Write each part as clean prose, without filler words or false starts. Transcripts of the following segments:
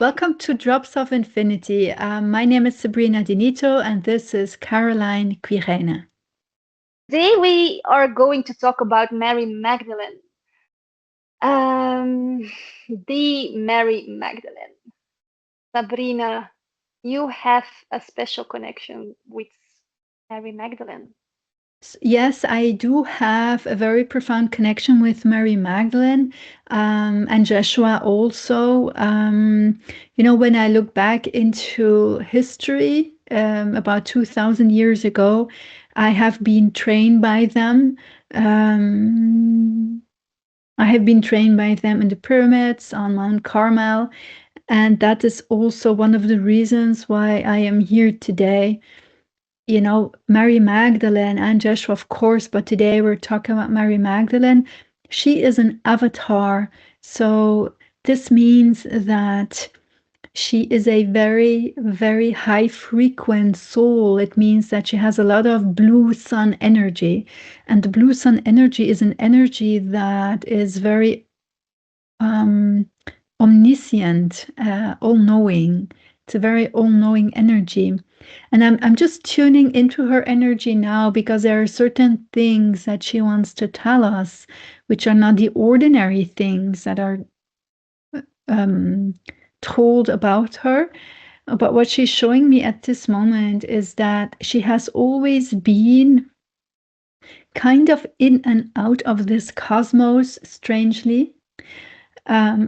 Welcome to Drops of Infinity. My name is Sabrina Dinito, and this is Caroline Quirene. Today we are going to talk about Mary Magdalene. Um, the Mary Magdalene. Sabrina, you have a special connection with Mary Magdalene. Yes, I do have a very profound connection with Mary Magdalene and Joshua also. When I look back into history about 2000 years ago, I have been trained by them. Um, I have been trained by them in the pyramids on Mount Carmel, and that is also one of the reasons why I am here today. Mary Magdalene and Joshua, of course, but today we're talking about Mary Magdalene. She is an avatar. So this means that she is a very, very high frequent soul. It means that she has a lot of blue sun energy. And the blue sun energy is an energy that is very omniscient, all-knowing. It's a very all-knowing energy. And I'm just tuning into her energy now because there are certain things that she wants to tell us, which are not the ordinary things that are um, told about her. But what she's showing me at this moment is that she has always been kind of in and out of this cosmos, strangely.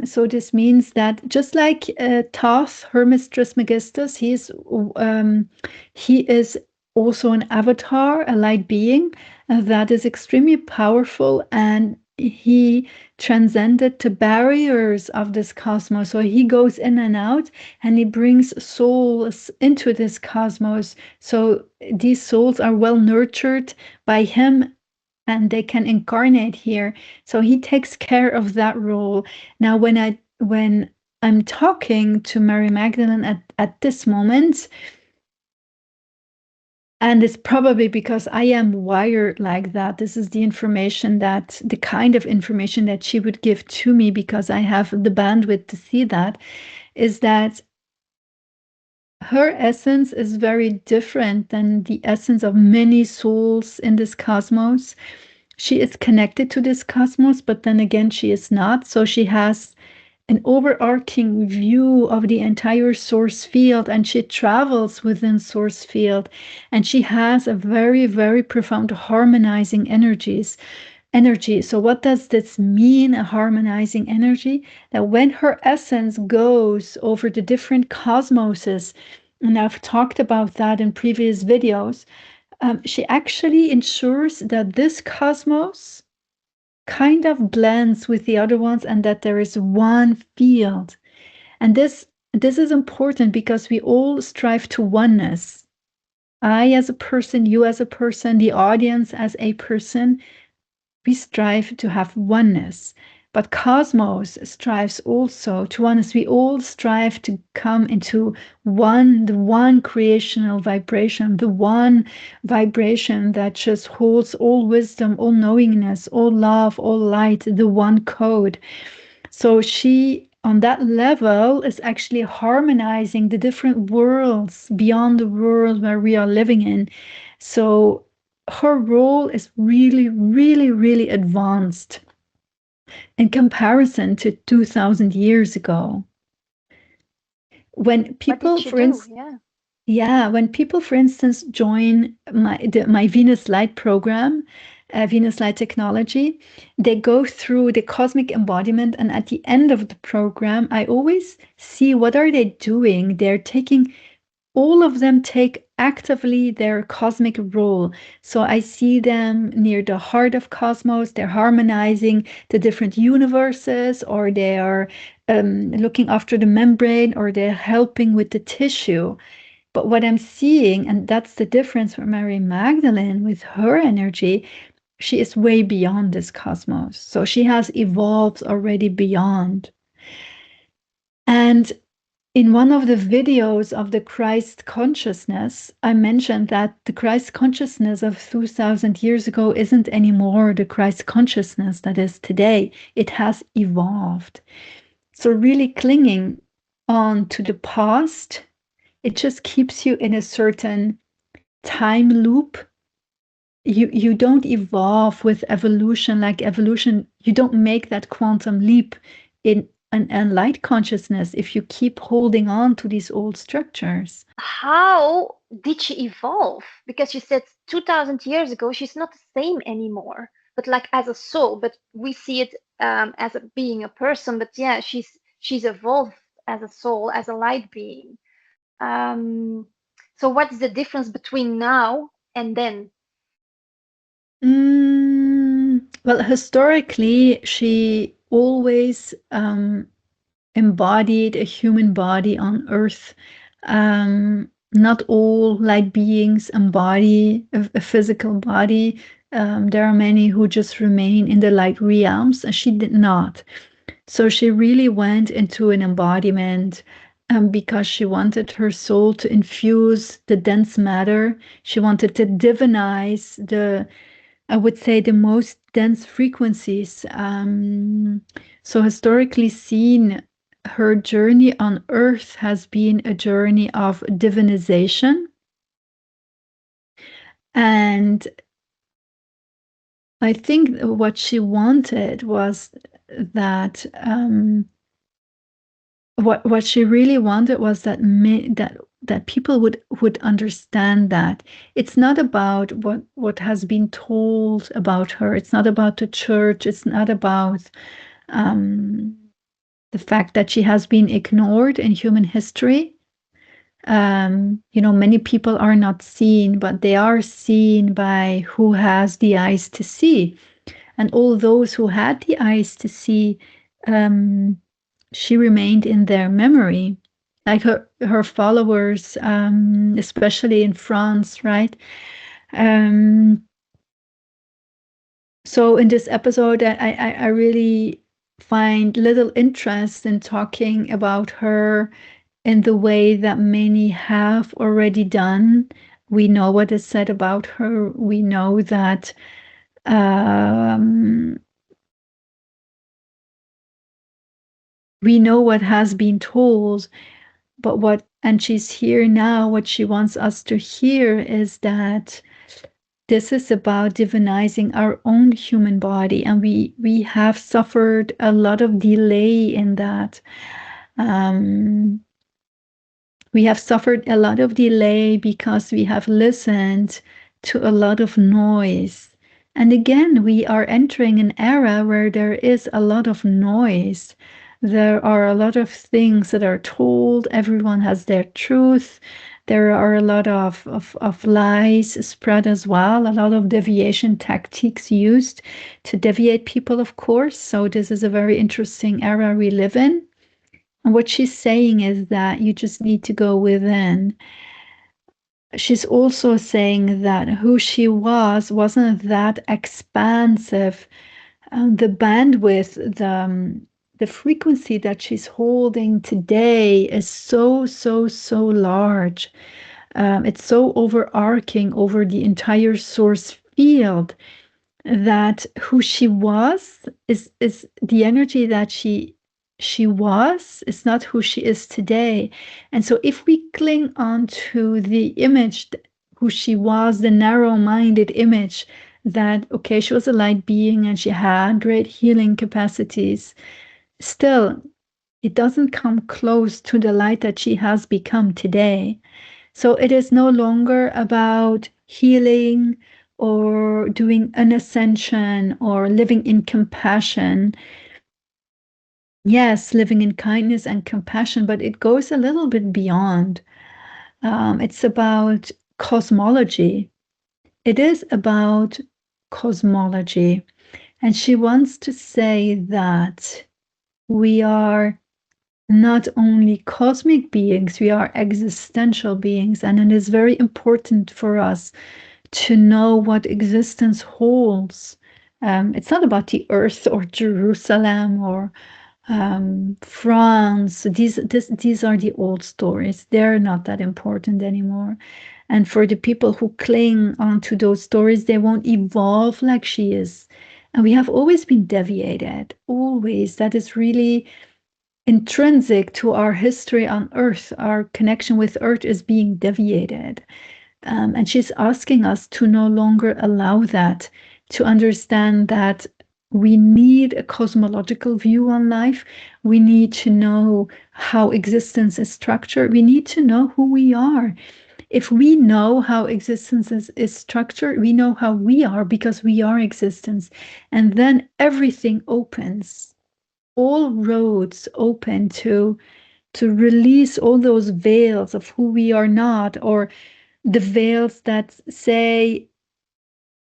So this means that just like Thoth, her mistress Megistus, he is also an avatar, a light being that is extremely powerful, and he transcended the barriers of this cosmos. So he goes in and out, and he brings souls into this cosmos. So these souls are well nurtured by him and they can incarnate here. So he takes care of that role. Now, when I'm talking to Mary Magdalene at this moment, and it's probably because I am wired like that. This is the kind of information that she would give to me because I have the bandwidth to see that, is that her essence is very different than the essence of many souls in this cosmos. She is connected to this cosmos, but then again, she is not. So she has an overarching view of the entire source field, and she travels within source field, and she has a very, very profound harmonizing energy. So what does this mean, a harmonizing energy? That when her essence goes over the different cosmoses, and I've talked about that in previous videos, she actually ensures that this cosmos kind of blends with the other ones and that there is one field. And this is important because we all strive to oneness. I as a person, you as a person, the audience as a person, we strive to have oneness. But cosmos strives also to oneness. We all strive to come into the one creational vibration, the one vibration that just holds all wisdom, all knowingness, all love, all light, the one code. So she, on that level, is actually harmonizing the different worlds beyond the world where we are living in. So her role is really, really, really advanced in comparison to 2000 years ago. When What did people, she for do? instance, Yeah. yeah, when people, for instance, join my Venus Light program, Venus Light Technology, they go through the cosmic embodiment, and at the end of the program, I always see what are they doing. All of them take actively their cosmic role. So I see them near the heart of cosmos. They're harmonizing the different universes, or they are looking after the membrane, or they're helping with the tissue. But what I'm seeing, and that's the difference for Mary Magdalene with her energy, she is way beyond this cosmos. So she has evolved already beyond. And in one of the videos of the Christ consciousness, I mentioned that the Christ consciousness of 2000 years ago isn't anymore the Christ consciousness that is today. It has evolved. So, really clinging on to the past. It just keeps you in a certain time loop. You don't evolve with evolution. Like evolution, you don't make that quantum leap in an light consciousness if you keep holding on to these old structures. How did she evolve? Because you said 2000 years ago she's not the same anymore, but like as a soul, but we see it as a, being a person, but yeah, she's evolved as a soul, as a light being. Um, so what's the difference between now and then? Well, historically, she always embodied a human body on Earth. Not all light beings embody a physical body. There are many who just remain in the light realms, and she did not. So she really went into an embodiment because she wanted her soul to infuse the dense matter. She wanted to divinize the, I would say, the most dense frequencies. So historically seen, her journey on Earth has been a journey of divinization. And I think what she wanted was that what she really wanted was that that people would understand that it's not about what has been told about her. It's not about the church. It's not about um, the fact that she has been ignored in human history. Many people are not seen, but they are seen by who has the eyes to see. And all those who had the eyes to see, um, she remained in their memory. Like her followers, especially in France, right? Um, so in this episode, I really find little interest in talking about her in the way that many have already done. We know what is said about her. We know that um, we know what has been told, but and she's here now. What she wants us to hear is that this is about divinizing our own human body, and we have suffered a lot of delay in that. Um, we have suffered a lot of delay because we have listened to a lot of noise. And again, we are entering an era where there is a lot of noise. There are a lot of things that are told. Everyone has their truth. There are a lot of lies spread as well, a lot of deviation tactics used to deviate people, of course. So, this is a very interesting era we live in. And what she's saying is that you just need to go within. She's also saying that who she wasn't that expansive. The bandwidth, the frequency that she's holding today is so, so, so large. It's so overarching over the entire source field that who she was is the energy that she was is not who she is today. And so if we cling on to the image who she was, the narrow-minded image that okay, she was a light being and she had great healing capacities, still it doesn't come close to the light that she has become today. So it is no longer about healing or doing an ascension or living in compassion. Yes, living in kindness and compassion, but it goes a little bit beyond. It's about cosmology. It is about cosmology. And she wants to say that we are not only cosmic beings, we are existential beings. And it is very important for us to know what existence holds. It's not about the earth or Jerusalem or France. These are the old stories. They're not that important anymore. And for the people who cling onto those stories, they won't evolve like she is. And we have always been deviated, always. That is really intrinsic to our history on Earth. Our connection with Earth is being deviated. And she's asking us to no longer allow that, to understand that we need a cosmological view on life. We need to know how existence is structured. We need to know who we are. If we know how existence is structured, we know how we are because we are existence. And then everything opens. All roads open to release all those veils of who we are not, or the veils that say,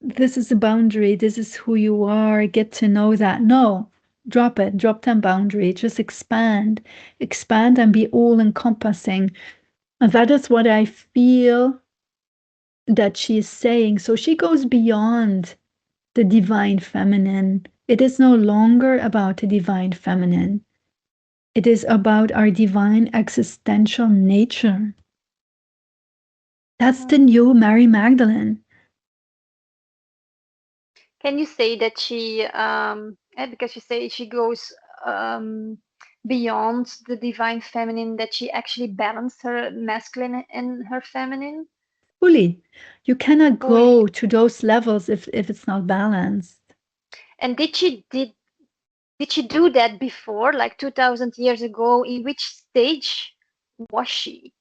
this is a boundary, this is who you are, get to know that. No, drop it, drop that boundary, just expand, expand and be all encompassing. And that is what I feel that she is saying. So she goes beyond the divine feminine. It is no longer about the divine feminine. It is about our divine existential nature. That's the new Mary Magdalene. Can you say that she, because you say she goes beyond the divine feminine, that she actually balanced her masculine and her feminine Fully. You cannot fully? go to those levels if it's not balanced. And did she do that before, like 2000 years ago? In which stage was she?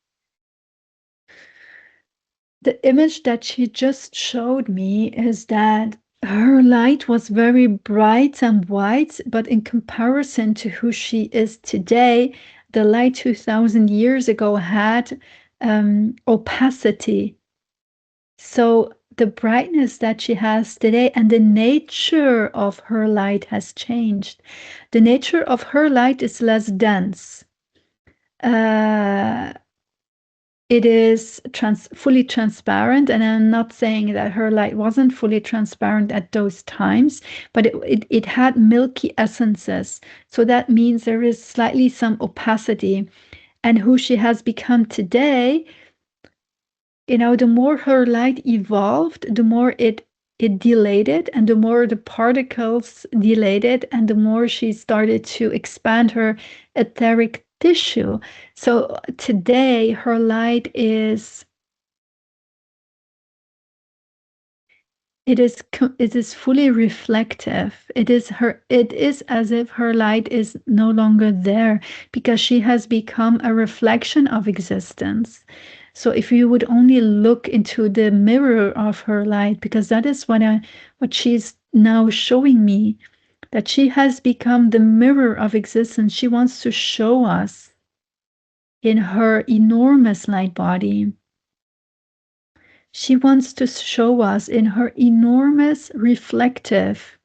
The image that she just showed me is that her light was very bright and white, but in comparison to who she is today, the light 2000 years ago had opacity. So the brightness that she has today and the nature of her light has changed. The nature of her light is less dense. Uh, it is fully transparent, and I'm not saying that her light wasn't fully transparent at those times, but it had milky essences. So that means there is slightly some opacity. And who she has become today, the more her light evolved, the more it dilated, and the more the particles dilated, and the more she started to expand her etheric tissue. So today her light it is fully reflective. It is as if her light is no longer there because she has become a reflection of existence. So if you would only look into the mirror of her light, because that is what she's now showing me, that she has become the mirror of existence. She wants to show us in her enormous light body. She wants to show us in her enormous reflective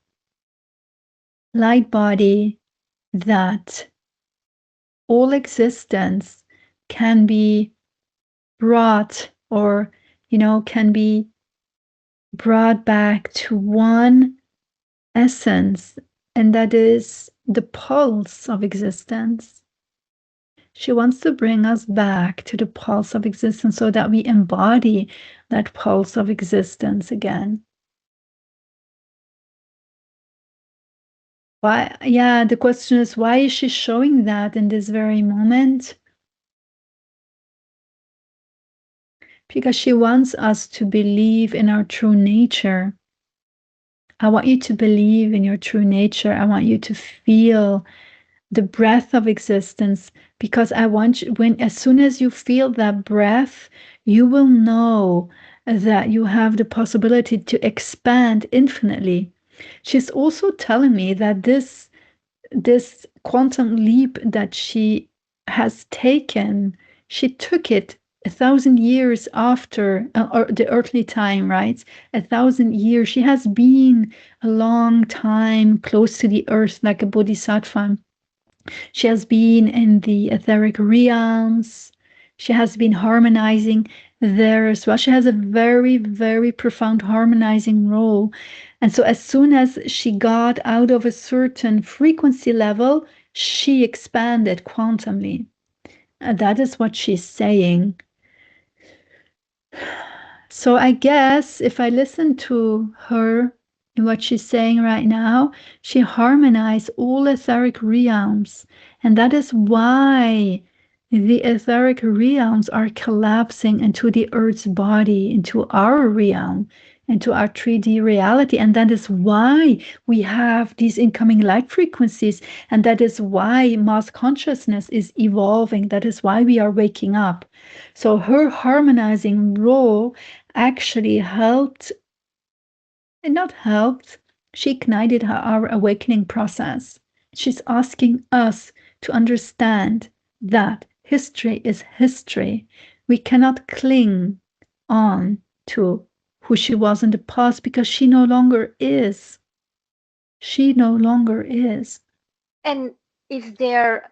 light body that all existence can be brought, or can be brought back to one essence, and that is the pulse of existence. She wants to bring us back to the pulse of existence so that we embody that pulse of existence again. Why? Yeah, the question is, why is she showing that in this very moment? Because she wants us to believe in our true nature. I want you to believe in your true nature. I want you to feel the breath of existence, because I want you, as soon as you feel that breath, you will know that you have the possibility to expand infinitely. She's also telling me that this quantum leap that she has taken, she took it 1,000 years after or the earthly time, right? 1,000 years. She has been a long time close to the earth like a bodhisattva. She has been in the etheric realms. She has been harmonizing there as well. She has a very, very profound harmonizing role. And so, as soon as she got out of a certain frequency level, she expanded quantumly. And that is what she's saying. So, I guess if I listen to her And what she's saying right now, she harmonized all etheric realms. And that is why the etheric realms are collapsing into the earth's body, into our realm, into our 3D reality. And that is why we have these incoming light frequencies. And that is why mass consciousness is evolving. That is why we are waking up. So her harmonizing role actually helped, and not helped, she ignited our awakening process. She's asking us to understand that history is history. We cannot cling on to who she was in the past because she no longer is. She no longer is. And is there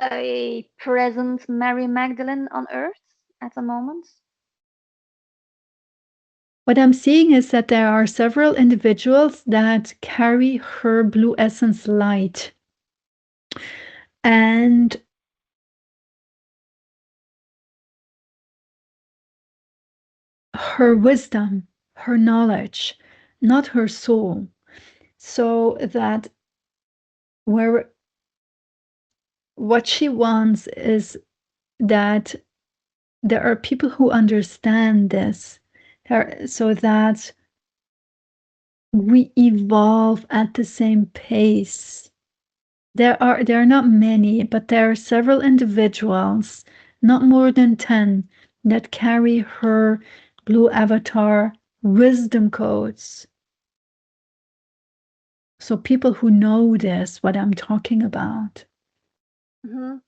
a present Mary Magdalene on Earth at the moment? What I'm seeing is that there are several individuals that carry her blue essence light. And her wisdom, her knowledge, not her soul. So that where what she wants is that there are people who understand this, so that we evolve at the same pace. There are not many, but there are several individuals, not more than 10, that carry her blue avatar wisdom codes. So people who know this, what I'm talking about. Mm-hmm.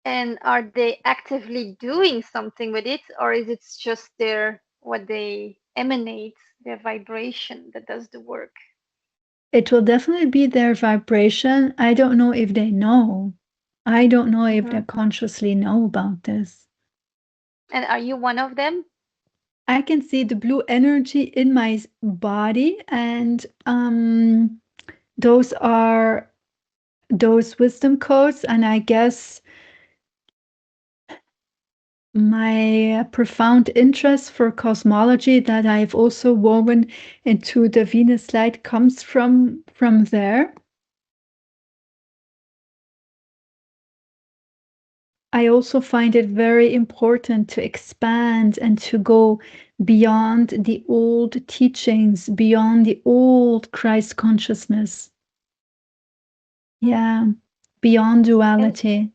And are they actively doing something with it, or is it just their what they emanate, their vibration that does the work? It will definitely be their vibration. I don't know if they know. I don't know if Mm-hmm. they consciously know about this. And are you one of them? I can see the blue energy in my body, and those are those wisdom codes. And I guess my profound interest for cosmology that I've also woven into the Venus light comes from there. I also find it very important to expand and to go beyond the old teachings, beyond the old Christ consciousness. Yeah, beyond And duality.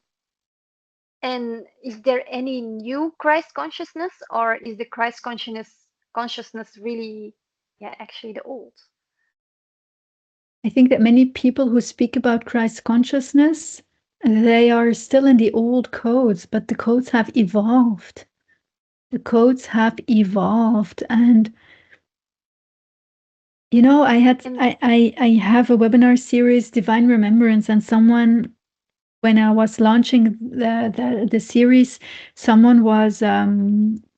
and is there any new Christ consciousness, or is the Christ consciousness really, yeah, actually the old? I think that many people who speak about Christ consciousness, they are still in the old codes, but the codes have evolved. The codes have evolved. And you know, And I have a webinar series, Divine Remembrance, and someone, when I was launching the series, someone was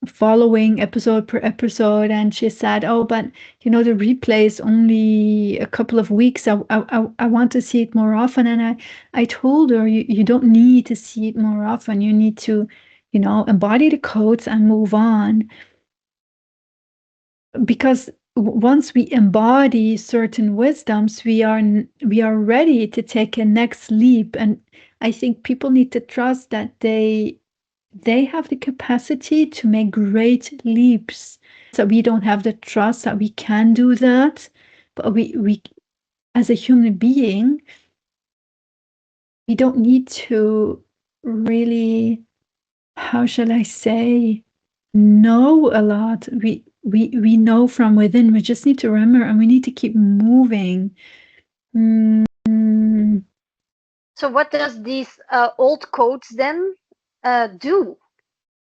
following episode per episode, and she said, "Oh, but you know, the replay is only a couple of weeks. I want to see it more often." And I told her, you don't need to see it more often. You need to, you know, embody the codes and move on, because once we embody certain wisdoms, we are ready to take a next leap. And I think people need to trust that they have the capacity to make great leaps. So we don't have the trust that we can do that, but we as a human being, we don't need to really, how shall I say, know a lot. We know from within. We just need to remember, and we need to keep moving. Mm, so, what does these old codes then do?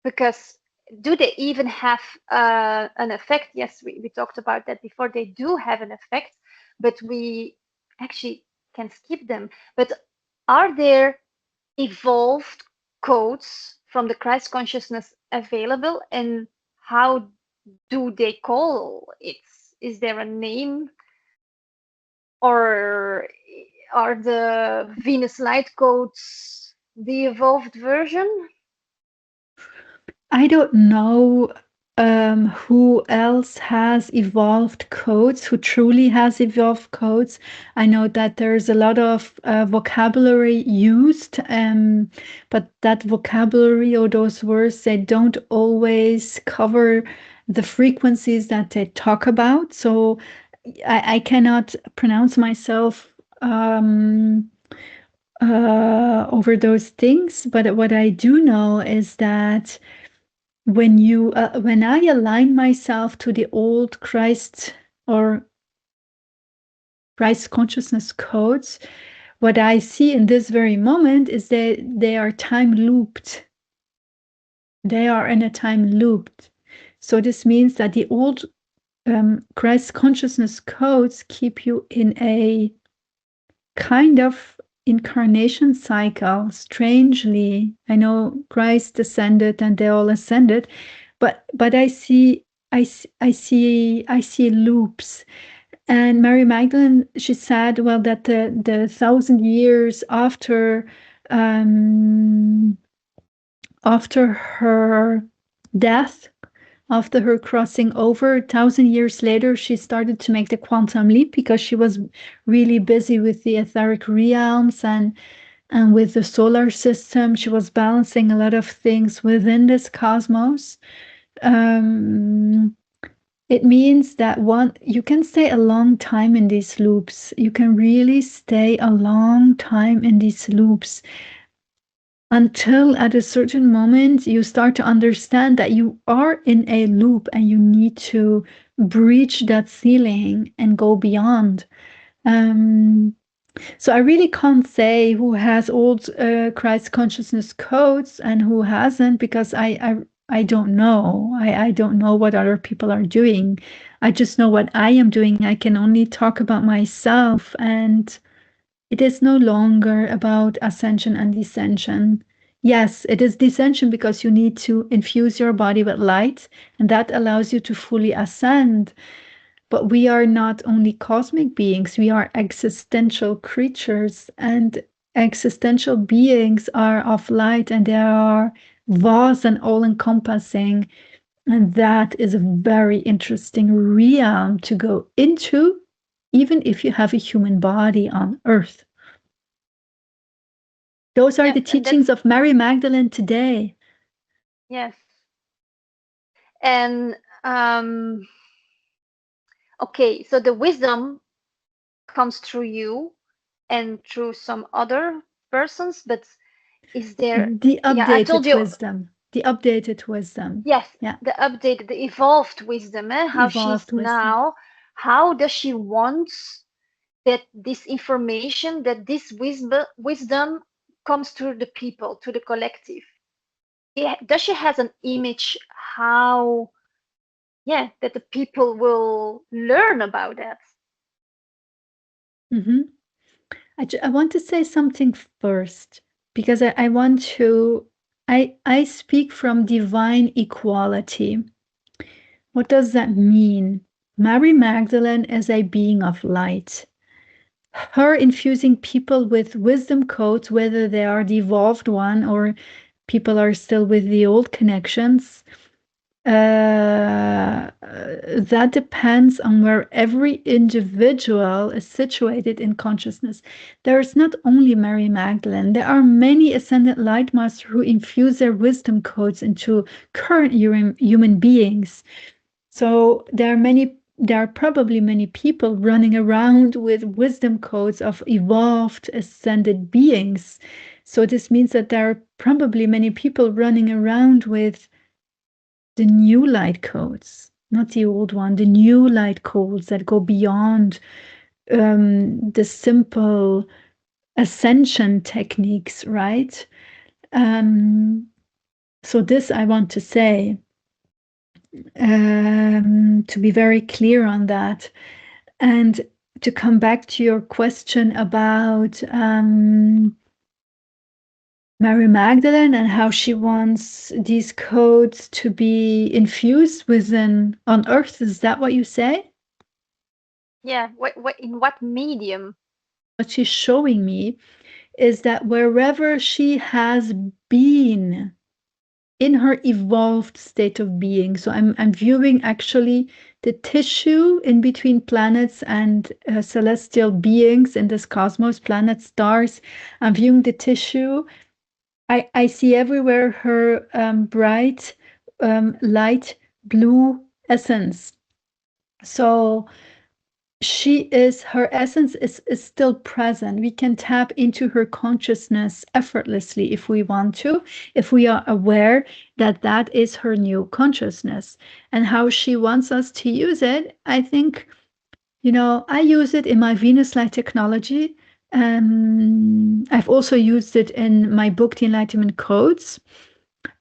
Because do they even have an effect? Yes, we talked about that before. They do have an effect, but we actually can skip them. But are there evolved codes from the Christ consciousness available, and how do they call it? Is there a name, or are the Venus light codes the evolved version? I don't know. who else has evolved codes, who truly has evolved codes. I know that there's a lot of vocabulary used, but that vocabulary or those words, they don't always cover the frequencies that they talk about. So I cannot pronounce myself over those things. But what I do know is that when I align myself to the old Christ or Christ consciousness codes, what I see in this very moment is that they are time looped. They are in a time looped. So this means that the old Christ consciousness codes keep you in a kind of incarnation cycle. Strangely, I know Christ descended and they all ascended, but I see loops. And Mary Magdalene, she said, well, that the 1,000 years um, after her death, after her crossing over, 1,000 years later, she started to make the quantum leap because she was really busy with the etheric realms and with the solar system. She was balancing a lot of things within this cosmos. Um, it means that you can stay a long time in these loops. You can really stay a long time in these loops until at a certain moment you start to understand that you are in a loop and you need to breach that ceiling and go beyond. Um, so I really can't say who has old Christ consciousness codes and who hasn't, because I don't know. I don't know what other people are doing. I just know what I am doing. I can only talk about myself, and it is no longer about ascension and descension. Yes, it is descension because you need to infuse your body with light, and that allows you to fully ascend. But we are not only cosmic beings, we are existential creatures, and existential beings are of light and they are vast and all encompassing. And that is a very interesting realm to go into, even if you have a human body on earth. Those are Yes, the and that's teachings of Mary Magdalene today. yes. And okay, so the wisdom comes through you and through some other persons, but is there, The yeah, I told updated you, wisdom. The updated wisdom. yes, Yeah, the updated, the evolved wisdom, how she's evolved wisdom. now, how does she want that this information, that this wisdom comes to the people, to the collective? Yeah, does she has an image how, yeah, that the people will learn about that? Hmm. I want to say something first because I want to. I speak from divine equality. What does that mean? Mary Magdalene is a being of light. Her infusing people with wisdom codes, whether they are the evolved one or people are still with the old connections, that depends on where every individual is situated in consciousness. There is not only Mary Magdalene, there are many ascended light masters who infuse their wisdom codes into current human beings. So there are probably many people running around with wisdom codes of evolved ascended beings. So this means that there are probably many people running around with the new light codes, not the old one, the new light codes that go beyond the simple ascension techniques, right? So this I want to say, to be very clear on that. And to come back to your question about Mary Magdalene and how she wants these codes to be infused within on earth, is that what you say? Yeah, in what medium? What she's showing me is that wherever she has been, in her evolved state of being. So I'm viewing actually the tissue in between planets and celestial beings in this cosmos, planets, stars. I'm viewing the tissue. I see everywhere her bright light blue essence. So her essence is still present. We can tap into her consciousness effortlessly if we want to, if we are aware that that is her new consciousness. And how she wants us to use it, I think, I use it in my Venus light technology. I've also used it in my book, The Enlightenment Codes.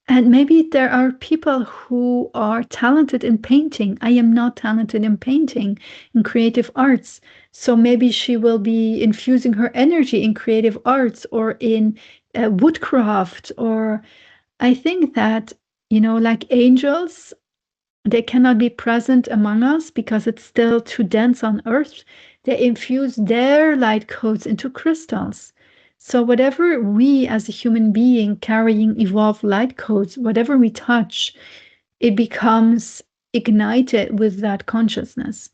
And maybe there are people who are talented in painting. I am not talented in painting, in creative arts. So maybe she will be infusing her energy in creative arts or in woodcraft. Or I think that, like angels, they cannot be present among us because it's still too dense on earth. They infuse their light codes into crystals. So whatever we as a human being carrying evolved light codes, whatever we touch, it becomes ignited with that consciousness.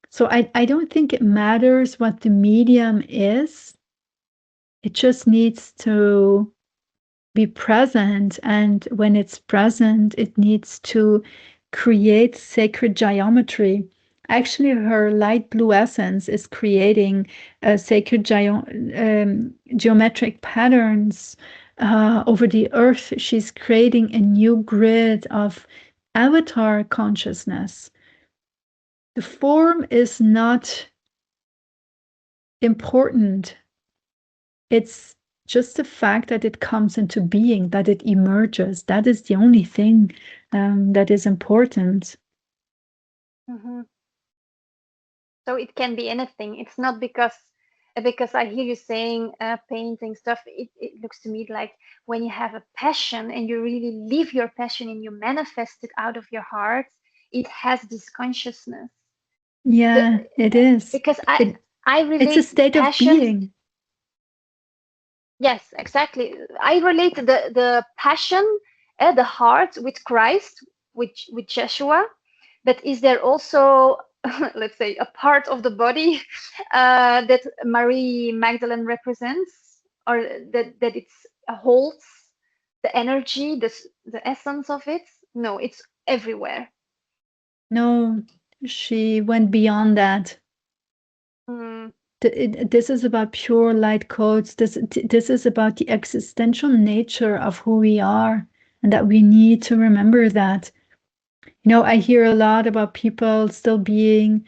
So I don't think it matters what the medium is. It just needs to be present. And when it's present, it needs to create sacred geometry. Actually, her light blue essence is creating sacred geometric patterns over the earth. She's creating a new grid of avatar consciousness. The form is not important. It's just the fact that it comes into being, that it emerges. That is the only thing that is important. Mhm. So it can be anything. It's not because I hear you saying painting stuff. It looks to me like when you have a passion and you really live your passion and you manifest it out of your heart, it has this consciousness. The, Yeah, it is. because I It I it's a relate state of passion. being. Yes, exactly. I relate the passion, the heart with Christ, with Joshua. But is there also, let's say, a part of the body that Marie Magdalene represents, or that it's holds the energy, the essence of it? No, it's everywhere. No, she went beyond that. Mm, This is about pure light codes. This is about the existential nature of who we are, and that we need to remember that. I hear a lot about people still being,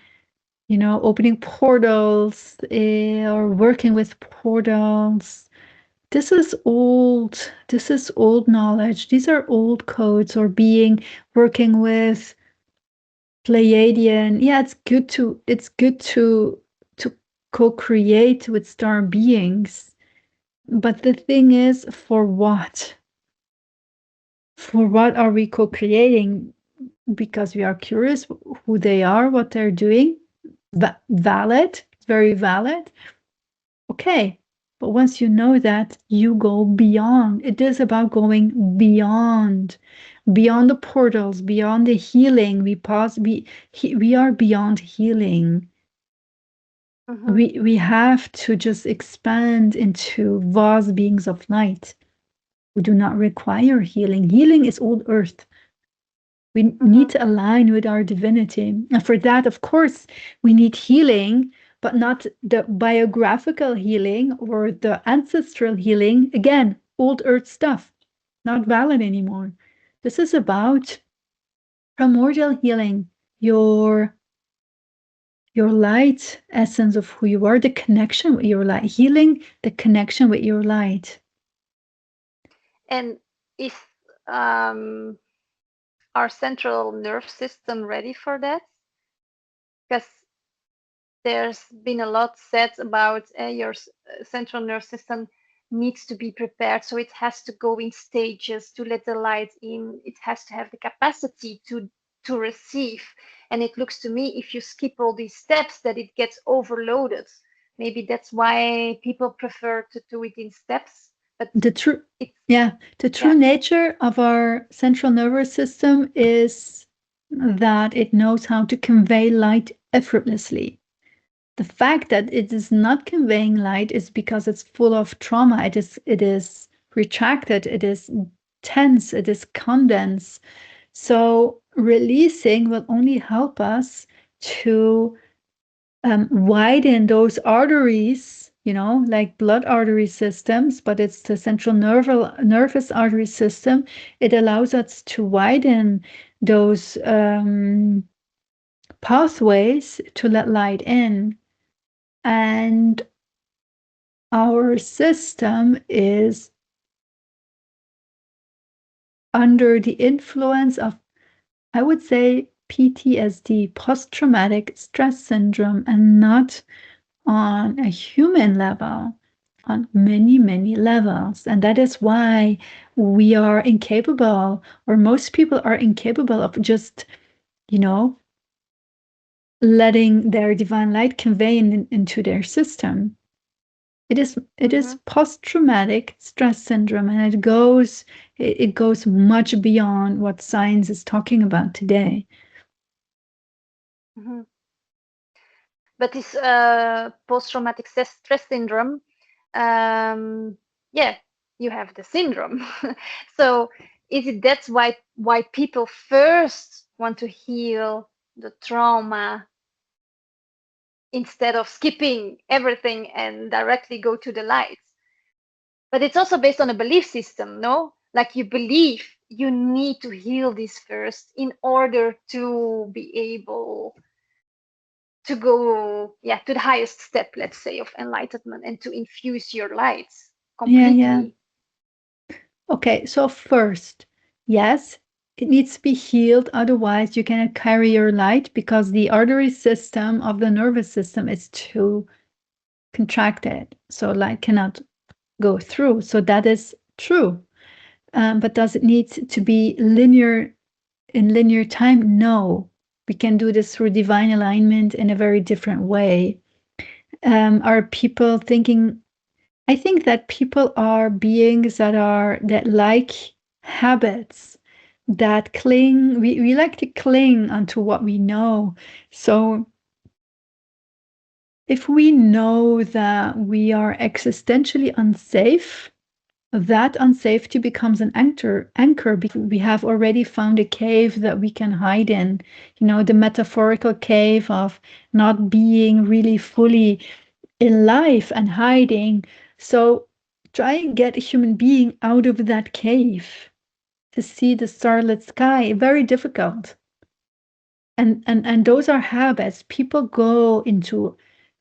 opening portals or working with portals. This is old. This is old knowledge. These are old codes, or working with Pleiadian. Yeah, it's good to co-create with star beings. But the thing is, for what? For what are we co-creating? Because we are curious who they are, what they're doing. Valid, very valid. Okay. But once you know that, you go beyond. It is about going beyond the portals, beyond the healing. We are beyond healing. mhm, We have to just expand into vast beings of light. We do not require healing. Healing is old earth. We need mhm. to align with our divinity. And for that, of course, we need healing, but not the biographical healing or the ancestral healing. Again, old earth stuff, not valid anymore. This is about primordial healing, your your light essence of who you are, the connection with your light, healing the connection with your light. And is um, our central nerve system ready for that? Because there's been a lot said about your central nervous system needs to be prepared, so it has to go in stages to let the light in. It has to have the capacity to receive. And it looks to me, if you skip all these steps, that it gets overloaded. Maybe that's why people prefer to do it in steps. but The true, it's yeah, the true yeah. nature of our central nervous system is that it knows how to convey light effortlessly. The fact that it is not conveying light is because it's full of trauma. It is retracted, it is tense, it is condensed. So releasing will only help us to widen those arteries, like blood artery systems, but it's the central nervous artery system. It allows us to widen those pathways to let light in. And our system is under the influence of, I would say, PTSD, post traumatic stress syndrome, and not on a human level, on many, many levels. And that is why we are incapable, or most people are incapable of just, you know, letting their divine light convey into their system. It is Mm-hmm. post-traumatic stress syndrome, and it goes much beyond what science is talking about today. Mm-hmm. But this post-traumatic stress syndrome, yeah, you have the syndrome. So is it that's why people first want to heal the trauma instead of skipping everything and directly go to the lights? But it's also based on a belief system, no? Like you believe you need to heal this first in order to be able to go, yeah, to the highest step, let's say, of enlightenment and to infuse your lights Yeah, yeah. completely. Okay, so first, yes, it needs to be healed. Otherwise, you cannot carry your light because the artery system of the nervous system is too contracted. So light cannot go through. So that is true. But does it need to be linear in linear time? No. We can do this through divine alignment in a very different way. Are people thinking I think that people are beings that like habits, that cling. We like to cling onto what we know. So if we know that we are existentially unsafe, that unsafety becomes an anchor because we have already found a cave that we can hide in, the metaphorical cave of not being really fully in life and hiding. So try and get a human being out of that cave to see the starlit sky. Very difficult. And those are habits. People go into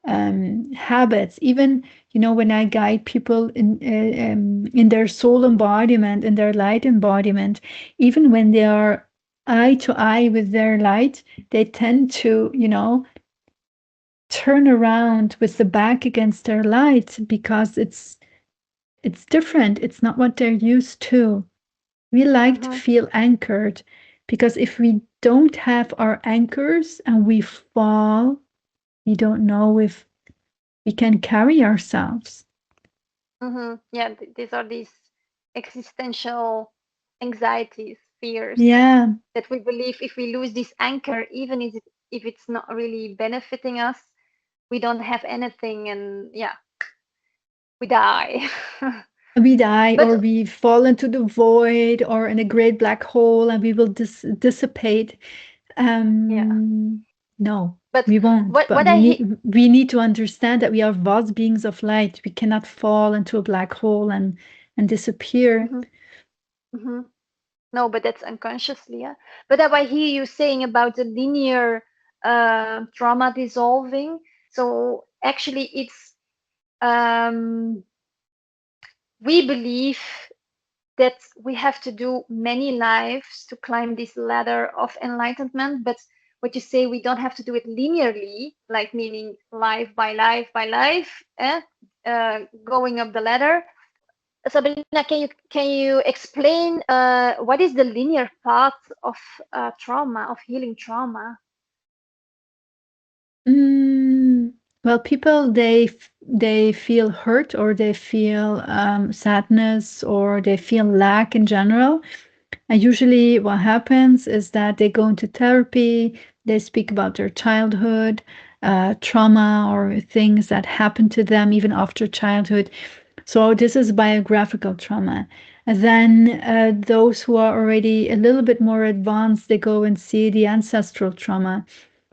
habits. Even when I guide people in their soul embodiment, in their light embodiment, even when they are eye to eye with their light, they tend to turn around with the back against their light because it's different. It's not what they're used to. We like to Mm-hmm, feel anchored because if we don't have our anchors and we fall, we don't know if we can carry ourselves. mm-hmm. Yeah, these are these existential anxieties, fears Yeah, that we believe if we lose this anchor, even if it's not really benefiting us, we don't have anything, and yeah, we die. we die But or we fall into the void or in a great black hole and we will dissipate. yeah, Um, no, but we won't. But what we I need we need to understand that we are vast beings of light. We cannot fall into a black hole and disappear. mm-hmm, mm-hmm. No, but that's unconsciously, yeah. But I hear you saying about the linear trauma dissolving. So actually, it's we believe that we have to do many lives to climb this ladder of enlightenment. But what you say, we don't have to do it linearly, like meaning life by life by life, going up the ladder. Sabrina, can you explain what is the linear path of trauma, of healing trauma? Mm. Well, people they feel hurt or they feel sadness or they feel lack in general. And usually, what happens is that they go into therapy. They speak about their childhood trauma or things that happened to them even after childhood. So this is biographical trauma. And then those who are already a little bit more advanced, they go and see the ancestral trauma,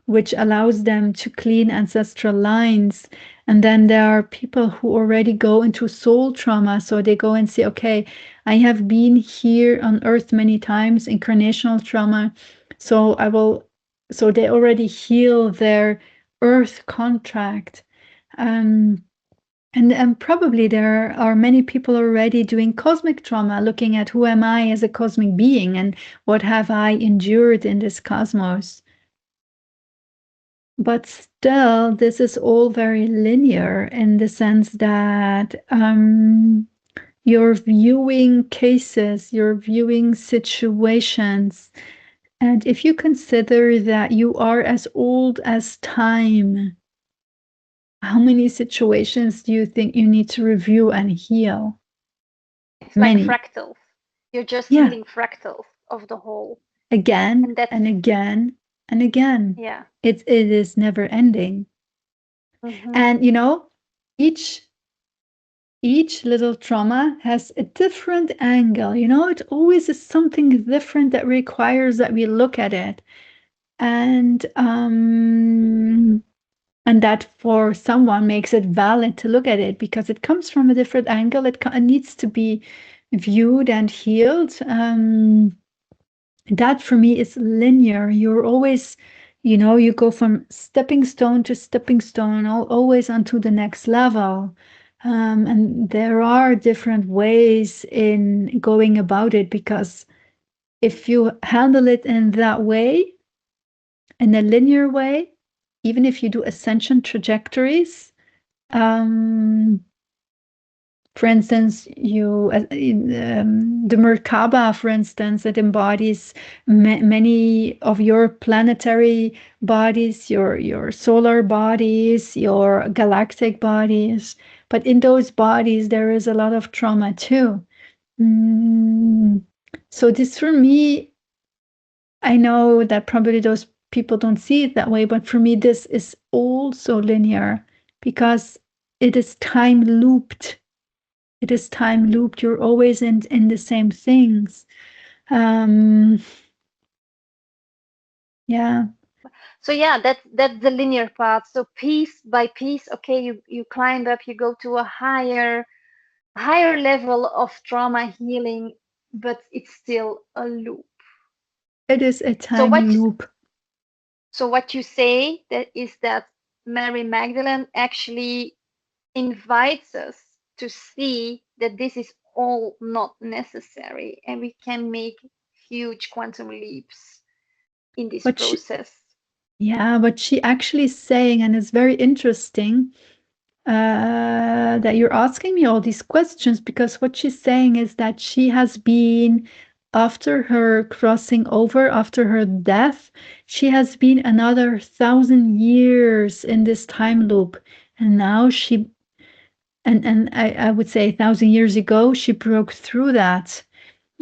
which allows them to clean ancestral lines. And then there are people who already go into soul trauma. So they go and say, okay, I have been here on earth many times, incarnational trauma. So I will, so they already heal their earth contract. Um, and probably there are many people already doing cosmic trauma, looking at who am I as a cosmic being and what have I endured in this cosmos. But still, this is all very linear in the sense that you're viewing cases, you're viewing situations. And if you consider that you are as old as time, how many situations do you think you need to review and heal? It's like Many. fractals. You're just Yeah. healing fractals of the whole. Again And that's, and again and again. yeah. It is never ending. Hmm. And you know, each each little trauma has a different angle. You know, it always is something different that requires that we look at it. And and that for someone makes it valid to look at it because it comes from a different angle. It needs to be viewed and healed. That for me is linear. You're always, you know, you go from stepping stone to stepping stone, always onto the next level. And there are different ways in going about it because if you handle it in that way, in a linear way, even if you do ascension trajectories, um, for instance, the Merkaba, for instance, it embodies many of your planetary bodies, your solar bodies, your galactic bodies. But in those bodies, there is a lot of trauma too. Mm. So this for me, I know that probably those people don't see it that way, but for me, this is also linear because it is time looped. It is time looped. You're always in the same things. Um, yeah, So yeah, that's the linear path. So piece by piece, okay, you climb up, you go to a higher level of trauma healing, but it's still a loop. it is a So time what loop. so what you say that is that Mary Magdalene actually invites us to see that this is all not necessary and we can make huge quantum leaps in this But she, process. yeah, what she actually is saying, and it's very interesting that you're asking me all these questions because what she's saying is that she has been, after her crossing over, after her death, she has been another 1,000 years in this time loop. And now she, and I would say 1,000 years ago, she broke through that.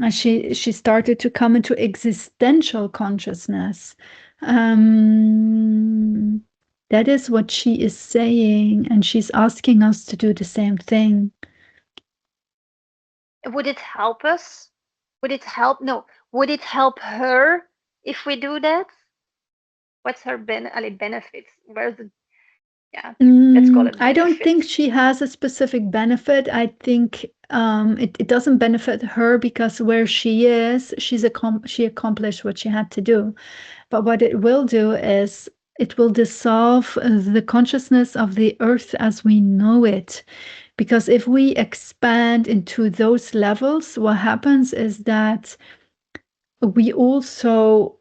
And she started to come into existential consciousness. Um, that is what she is saying, and she's asking us to do the same thing. Would it help us? Would it help? No. Would it help her if we do that? What's her benefits? Where's the, yeah, let's call it I don't think benefits. she has a specific benefit. I think it doesn't benefit her because where she is, she accomplished what she had to do. But what it will do is it will dissolve the consciousness of the earth as we know it. Because if we expand into those levels, what happens is that we also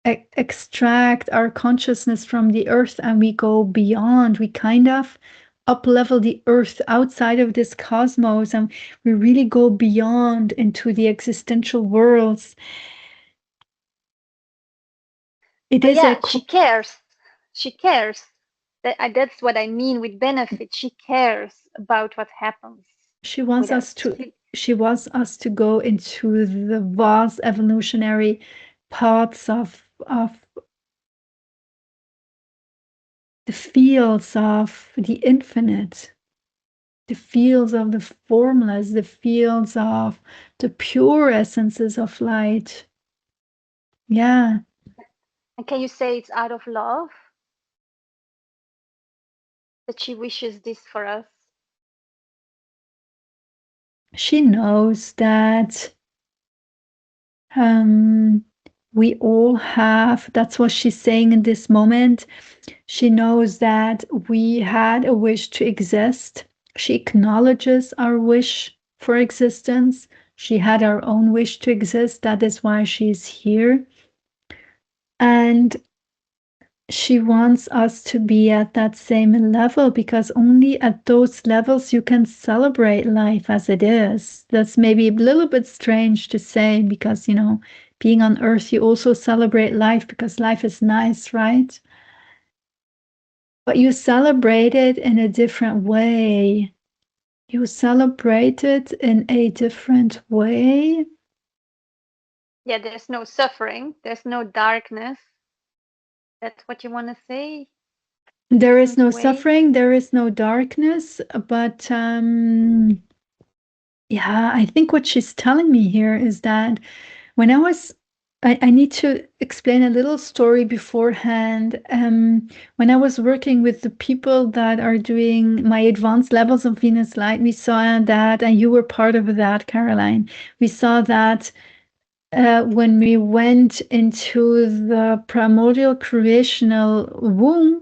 extract our consciousness from the earth and we go beyond. We kind of up level the earth outside of this cosmos and we really go beyond into the existential worlds. It But is a yeah, she cares. She cares. That's what I mean with benefit. She cares about what happens She wants with us us. to she wants us to go into the vast evolutionary parts of the fields of the infinite, the fields of the formless, the fields of the pure essences of light. Yeah, And can you say it's out of love that she wishes this for us? she knows that um, we all have, that's what she's saying in this moment. She knows that we had a wish to exist. She acknowledges our wish for existence. She had our own wish to exist. That is why she's here. And she wants us to be at that same level because only at those levels you can celebrate life as it is. That's maybe a little bit strange to say because, being on earth, you also celebrate life because life is nice, right? But you celebrate it in a different way. You celebrate it in a different way. Yeah, there's no suffering, there's no darkness. That's what you want to say? There is Different no way? suffering, there is no darkness, but yeah, I think what she's telling me here is that when I need to explain a little story beforehand. When I was working with the people that are doing my advanced levels of Venus light, we saw that, and you were part of that, Caroline. We saw that when we went into the primordial creational womb,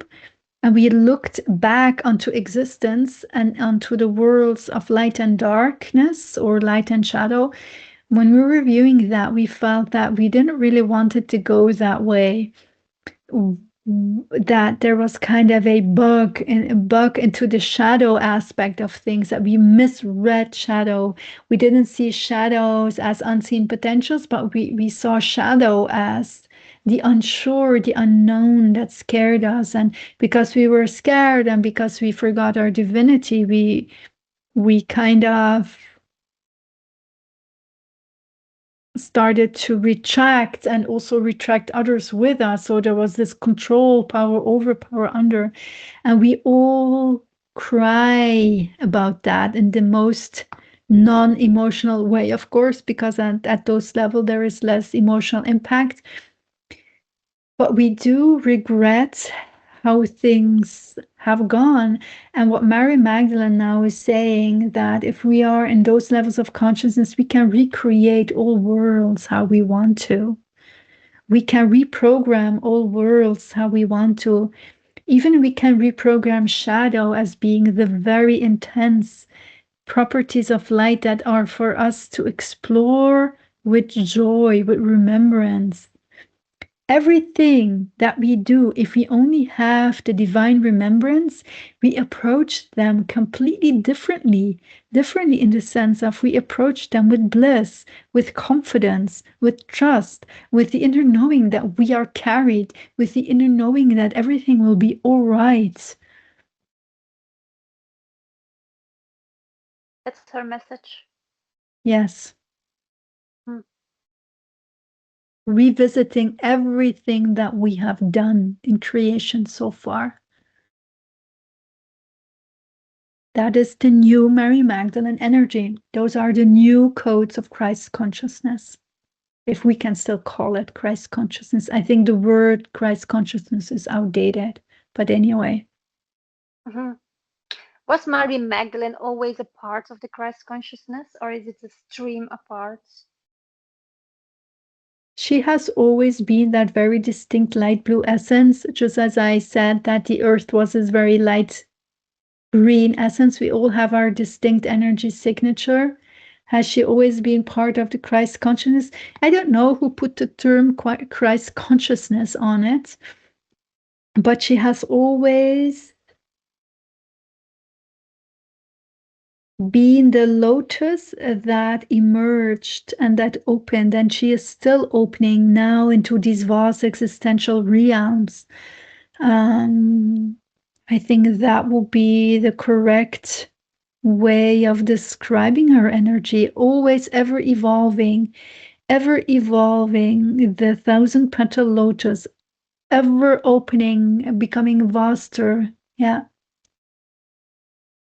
and we looked back onto existence and onto the worlds of light and darkness or light and shadow. When we were reviewing that, we felt that we didn't really want it to go that way. That there was kind of a bug into the shadow aspect of things, that we misread shadow. We didn't see shadows as unseen potentials, but we saw shadow as the unsure, the unknown that scared us. And because we were scared and because we forgot our divinity, we kind of started to retract and also retract others with us. So there was this control, power over, power under. And we all cry about that in the most non-emotional way, of course, because at those levels there is less emotional impact. But we do regret how things have gone. And what Mary Magdalene now is saying, that if we are in those levels of consciousness, we can recreate all worlds how we want to. We can reprogram all worlds how we want to. Even we can reprogram shadow as being the very intense properties of light that are for us to explore with joy, with remembrance. Everything that we do, if we only have the divine remembrance, we approach them completely differently in the sense of we approach them with bliss, with confidence, with trust, with the inner knowing that we are carried, with the inner knowing that everything will be all right. That's her message. Yes. Hmm. Revisiting everything that we have done in creation so far. That is the new Mary Magdalene energy. Those are the new codes of Christ consciousness. If we can still call it Christ consciousness. I think the word Christ consciousness is outdated. But anyway. Mm-hmm. Was Mary Magdalene always a part of the Christ consciousness, or is it a stream apart? She has always been that very distinct light blue essence, just as I said that the earth was this very light green essence. We all have our distinct energy signature. Has she always been part of the Christ consciousness? I don't know who put the term Christ consciousness on it, but she has always been the lotus that emerged and that opened, and she is still opening now into these vast existential realms. Um, I think that will be the correct way of describing her energy, always ever evolving, the thousand petal lotus, ever opening, becoming vaster. Yeah,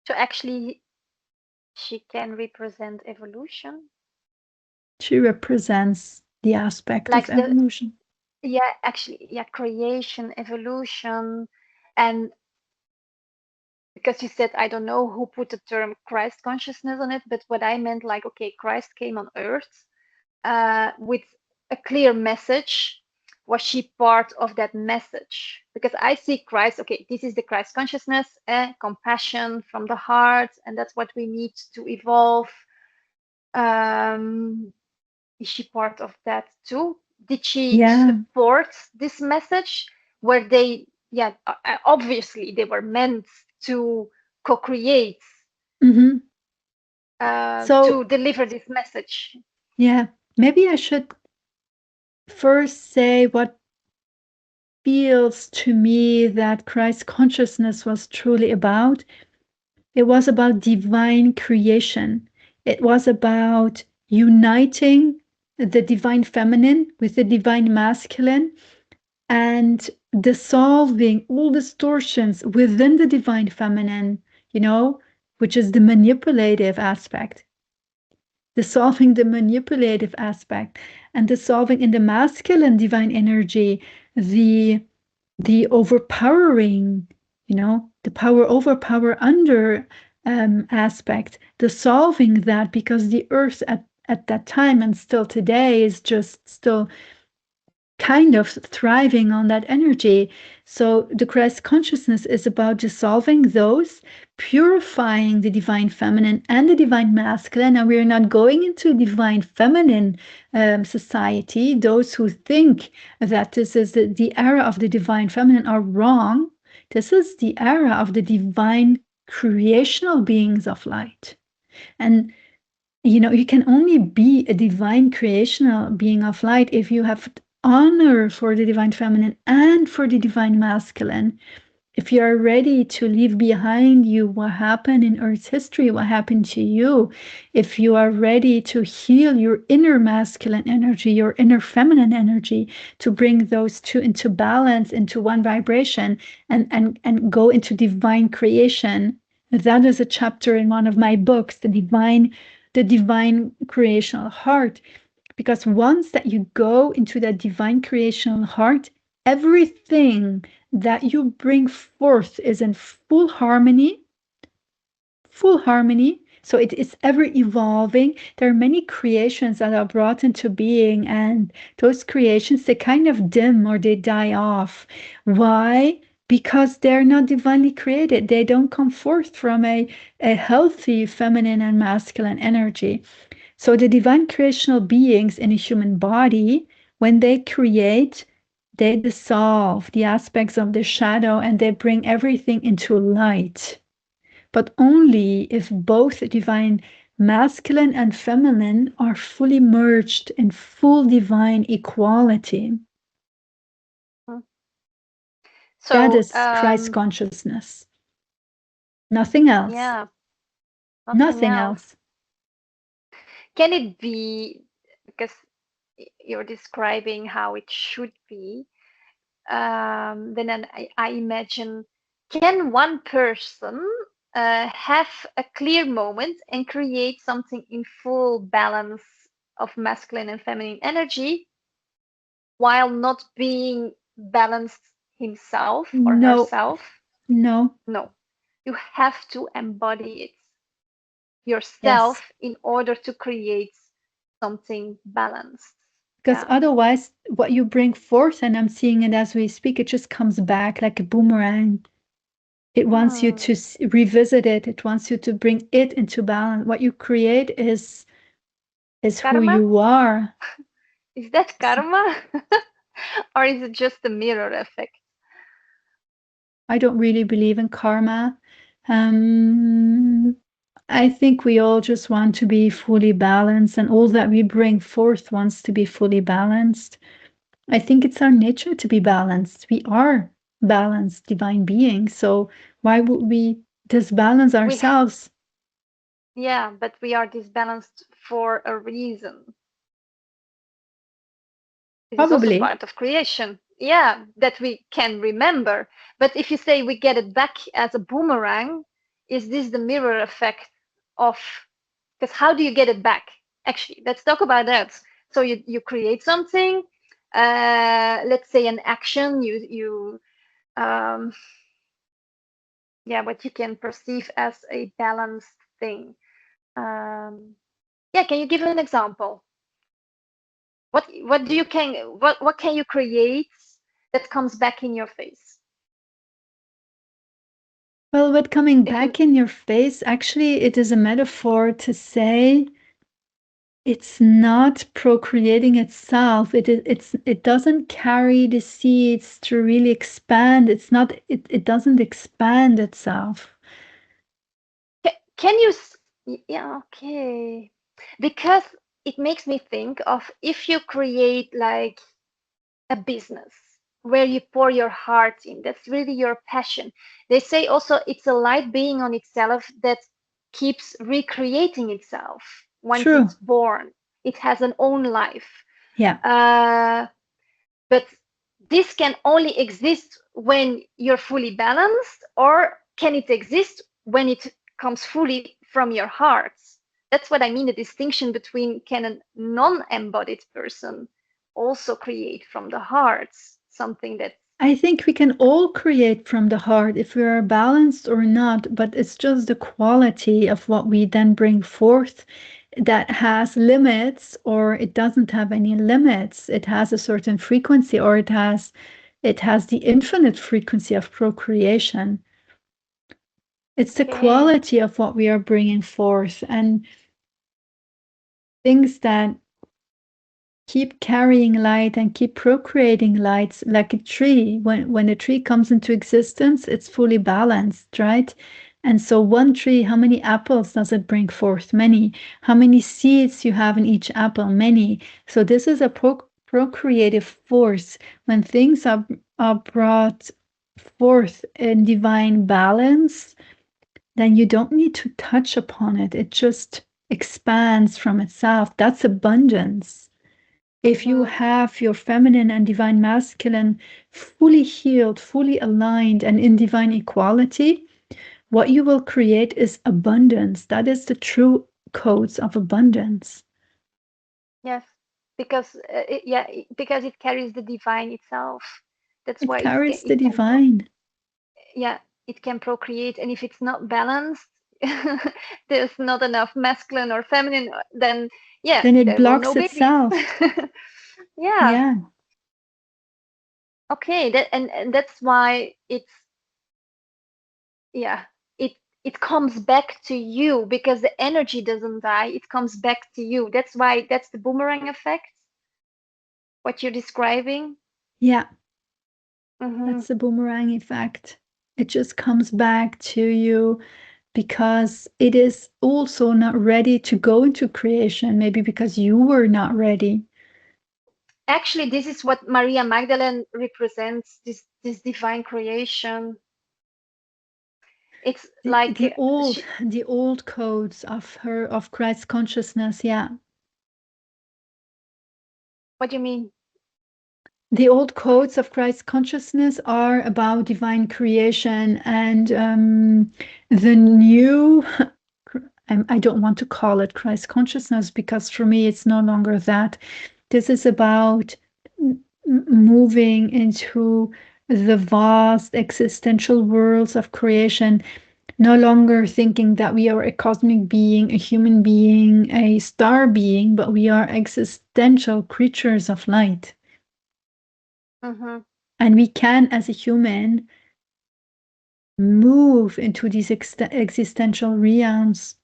So actually, she can represent evolution, she represents the aspect of like the evolution. yeah, actually, yeah, creation, evolution, and because you said I don't know who put the term Christ consciousness on it, but what I meant, like, okay, Christ came on earth with a clear message. Was she part of that message? Because I see Christ, okay, this is the Christ consciousness, compassion from the heart, and that's what we need to evolve. Um, is she part of that too? Did she Yeah. support this message? Were they, yeah, obviously they were meant to co-create, Hmm. So, to deliver this message. yeah, maybe I should first say what feels to me that Christ consciousness was truly about. It was about divine creation. It was about uniting the divine feminine with the divine masculine and dissolving all distortions within the divine feminine, you know, which is the manipulative aspect, dissolving the manipulative aspect, and dissolving in the masculine divine energy the overpowering, the power over power under aspect, dissolving that because the earth at that time and still today is just still kind of thriving on that energy. So the Christ consciousness is about dissolving those, purifying the divine feminine and the divine masculine. And we're not going into a divine feminine society. Those who think that this is the era of the divine feminine are wrong. This is the era of the divine creational beings of light. And you can only be a divine creational being of light if you have honor for the divine feminine and for the divine masculine. If you are ready to leave behind you what happened in Earth's history, what happened to you, if you are ready to heal your inner masculine energy, your inner feminine energy, to bring those two into balance, into one vibration, and go into divine creation. That is a chapter in one of my books, the divine creational heart. Because once that you go into that divine creational heart, everything that you bring forth is in full harmony, full harmony. So it is ever evolving. There are many creations that are brought into being, and those creations, they kind of dim or they die off. Why? Because they're not divinely created. They don't come forth from a healthy feminine and masculine energy. So the divine creational beings in a human body, when they create, they dissolve the aspects of the shadow and they bring everything into light. But only if both divine masculine and feminine are fully merged in full divine equality. Mm. That So, is Christ consciousness. Nothing else. yeah, nothing Nothing else. else. Can it be because you're describing how it should be? Then I imagine, can one person have a clear moment and create something in full balance of masculine and feminine energy while not being balanced himself or No, herself? no. No, you have to embody it Yes. yourself in order to create something balanced. Because Yeah. otherwise, what you bring forth, and I'm seeing it as we speak, it just comes back like a boomerang. It wants you to Hmm. revisit it. It wants you to bring it into balance. What you create is who Karma? you are. Is that karma? Or is it just a mirror effect? I don't really believe in karma. Um, I think we all just want to be fully balanced, and all that we bring forth wants to be fully balanced. I think it's our nature to be balanced. We are. balanced divine being. So why would we disbalance We, ourselves? yeah, but we are disbalanced for a reason. This is also Probably. part of creation. Yeah, that we can remember. But if you say we get it back as a boomerang, is this the mirror effect of, because how do you get it back? Actually, let's talk about that. So you create something, let's say an action, um, yeah, what you can perceive as a balanced thing. Yeah, can you give an example? What do you can what can you create that comes back in your face? Well, with coming If you back in your face, actually, it is a metaphor to say it's not procreating itself. It doesn't carry the seeds to really expand. It's not, it doesn't expand itself. can you yeah, okay, because it makes me think of if you create like a business where you pour your heart in, that's really your passion. They say also it's a light being on itself that keeps recreating itself once True. it's born. It has an own life. Yeah. uh, but this can only exist when you're fully balanced, or can it exist when it comes fully from your heart? That's what I mean, the distinction between can a non-embodied person also create from the heart something that I think we can all create from the heart if we are balanced or not, but it's just the quality of what we then bring forth that has limits, or it doesn't have any limits. It has a certain frequency, or it has the infinite frequency of procreation. It's the okay. quality of what we are bringing forth, and things that keep carrying light and keep procreating lights, like a tree. When a tree comes into existence, it's fully balanced, right? And so one tree, how many apples does it bring forth? Many. How many seeds you have in each apple? Many. So this is a procreative force. When things are brought forth in divine balance, then you don't need to touch upon it. It just expands from itself. That's abundance. If you Mm-hmm. have your feminine and divine masculine fully healed, fully aligned, and in divine equality, what you will create is abundance. That is the true codes of abundance. Yes, because because it carries the divine itself. That's It why carries the it can divine. yeah, it can procreate. And if it's not balanced, there's not enough masculine or feminine, then yeah, Then it there will no blocks babies. itself. Yeah, Yeah. okay. And that's why it's yeah, it it comes back to you because the energy doesn't die. It comes back to you. That's why that's the boomerang effect, what you're describing. Yeah. Mm-hmm. That's the boomerang effect. It just comes back to you because it is also not ready to go into creation, maybe because you were not ready. Actually, this is what Maria Magdalene represents, this divine creation. It's the like the old she, the old codes of Christ's consciousness, yeah. what do you mean? The old What? codes of Christ's consciousness are about divine creation, and the new I don't want to call it Christ consciousness because for me it's no longer that. This is about moving into the vast existential worlds of creation, no longer thinking that we are a cosmic being, a human being, a star being, but we are existential creatures of light. Mm-hmm. And we can, as a human, move into these existential realms.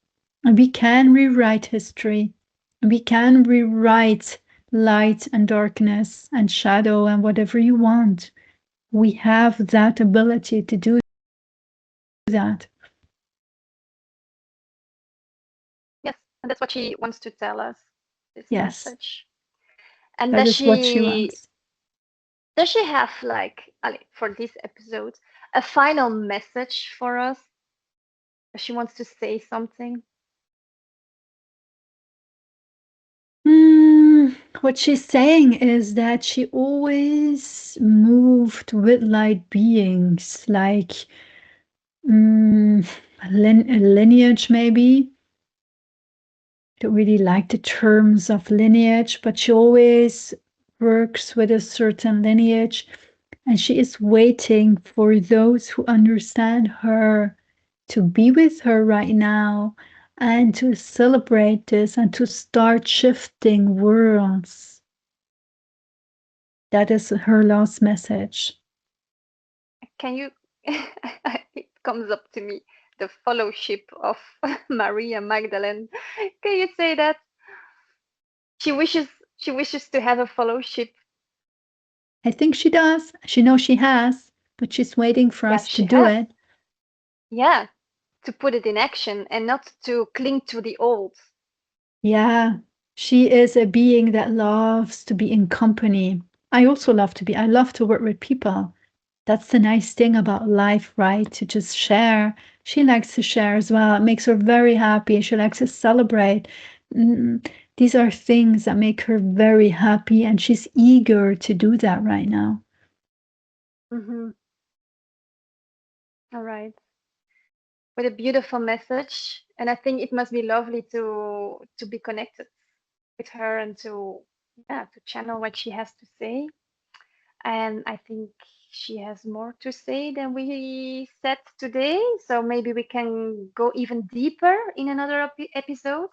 And we can rewrite history. We can rewrite light and darkness and shadow and whatever you want. We have that ability to do that. Yes, and that's what she wants to tell us, this Yes, message. And that does is what she she wants. Does she have like for this episode a final message for us? She wants to say something. What she's saying is that she always moved with light beings, like mm, lineage, maybe. Don't really like the terms of lineage, but she always works with a certain lineage, and she is waiting for those who understand her to be with her right now and to celebrate this and to start shifting worlds. That is her last message. Can you? It comes up to me the fellowship of Maria Magdalene. Can you say that she wishes she wishes to have a fellowship? I think she does. She knows she has, but she's waiting for Yeah, us to she do has. it. Yeah, to put it in action and not to cling to the old. Yeah, she is a being that loves to be in company. I also love to be, I love to work with people. That's the nice thing about life, right? To just share. She likes to share as well. It makes her very happy. She likes to celebrate. Mm, these are things that make her very happy, and she's eager to do that right now. Mm-hmm. All right. What a beautiful message. And I think it must be lovely to be connected with her and to yeah, to channel what she has to say. And I think she has more to say than we said today. So maybe we can go even deeper in another episode.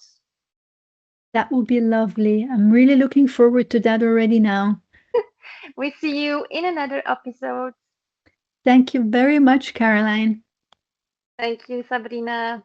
That would be lovely. I'm really looking forward to that already now. We see you in another episode. Thank you very much, Caroline. Thank you, Sabrina.